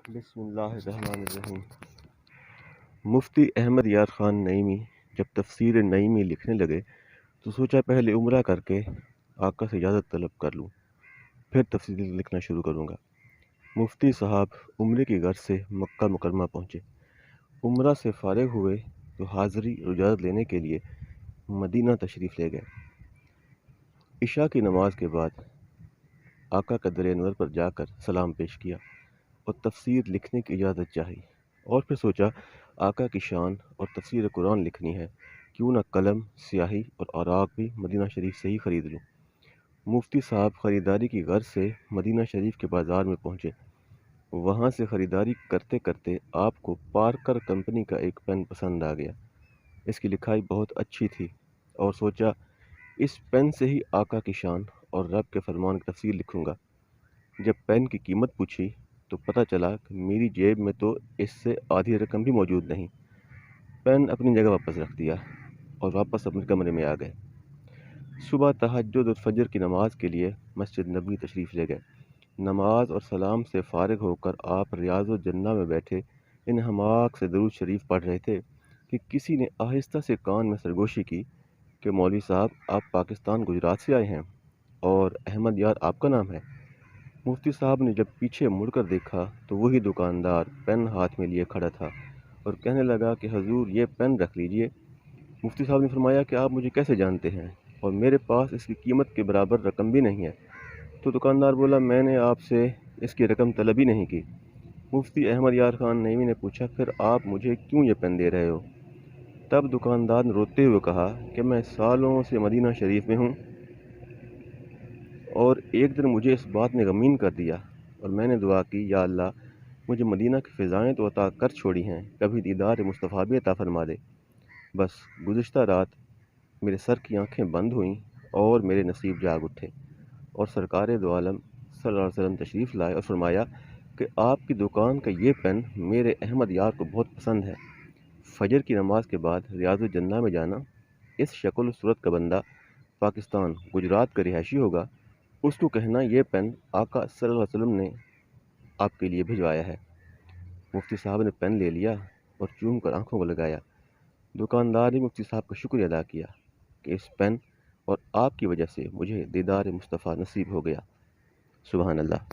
بسم اللہ الرحمن الرحیم۔ مفتی احمد یار خان نعیمی جب تفسیر نعیمی لکھنے لگے تو سوچا پہلے عمرہ کر کے آقا سے اجازت طلب کر لوں، پھر تفسیر لکھنا شروع کروں گا۔ مفتی صاحب عمرے کی غرض سے مکہ مکرمہ پہنچے۔ عمرہ سے فارغ ہوئے تو حاضری اور اجازت لینے کے لیے مدینہ تشریف لے گئے۔ عشاء کی نماز کے بعد آقا کا در انور پر جا کر سلام پیش کیا اور تفسیر لکھنے کی اجازت چاہی، اور پھر سوچا آقا کی شان اور تفسیر قرآن لکھنی ہے، کیوں نہ قلم، سیاہی اور اوراق بھی مدینہ شریف سے ہی خرید لوں۔ مفتی صاحب خریداری کی غرض سے مدینہ شریف کے بازار میں پہنچے۔ وہاں سے خریداری کرتے کرتے آپ کو پارکر کمپنی کا ایک پین پسند آ گیا۔ اس کی لکھائی بہت اچھی تھی اور سوچا اس پین سے ہی آقا کی شان اور رب کے فرمان کی تفسیر لکھوں گا۔ جب پین کی قیمت پوچھی تو پتہ چلا کہ میری جیب میں تو اس سے آدھی رقم بھی موجود نہیں۔ پین اپنی جگہ واپس رکھ دیا اور واپس اپنے کمرے میں آ گئے۔ صبح تہجد اور فجر کی نماز کے لیے مسجد نبوی تشریف لے گئے۔ نماز اور سلام سے فارغ ہو کر آپ ریاض الجنہ میں بیٹھے ان حماق سے درود شریف پڑھ رہے تھے کہ کسی نے آہستہ سے کان میں سرگوشی کی کہ مولوی صاحب آپ پاکستان گجرات سے آئے ہیں اور احمد یار آپ کا نام ہے۔ مفتی صاحب نے جب پیچھے مڑ کر دیکھا تو وہی دکاندار پین ہاتھ میں لیے کھڑا تھا اور کہنے لگا کہ حضور یہ پین رکھ لیجئے۔ مفتی صاحب نے فرمایا کہ آپ مجھے کیسے جانتے ہیں اور میرے پاس اس کی قیمت کے برابر رقم بھی نہیں ہے۔ تو دکاندار بولا میں نے آپ سے اس کی رقم طلب ہی نہیں کی۔ مفتی احمد یار خان نعیمی نے پوچھا پھر آپ مجھے کیوں یہ پین دے رہے ہو؟ تب دکاندار نے روتے ہوئے کہا کہ میں سالوں سے مدینہ شریف میں ہوں اور ایک دن مجھے اس بات نے غمگین کر دیا اور میں نے دعا کی یا اللہ مجھے مدینہ کی فضائیں تو عطا کر چھوڑی ہیں، کبھی دیدار مصطفیٰ بھی عطا فرما دے۔ بس گزشتہ رات میرے سر کی آنکھیں بند ہوئیں اور میرے نصیب جاگ اٹھے اور سرکار دو عالم صلی اللہ علیہ وسلم تشریف لائے اور فرمایا کہ آپ کی دکان کا یہ پین میرے احمد یار کو بہت پسند ہے۔ فجر کی نماز کے بعد ریاض الجنہ میں جانا، اس شکل و صورت کا بندہ پاکستان گجرات کا رہائشی ہوگا، اس کو کہنا یہ پین آقا صلی اللہ علیہ وسلم نے آپ کے لیے بھجوایا ہے۔ مفتی صاحب نے پین لے لیا اور چوم کر آنکھوں کو لگایا۔ دکاندار نے مفتی صاحب کا شکریہ ادا کیا کہ اس پین اور آپ کی وجہ سے مجھے دیدار مصطفیٰ نصیب ہو گیا۔ سبحان اللہ۔